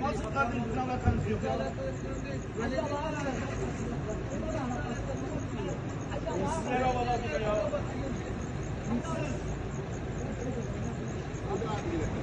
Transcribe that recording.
Nasıl kardeşim bize alakanız yok ya? Siz merhabalar ya. Hadi abi.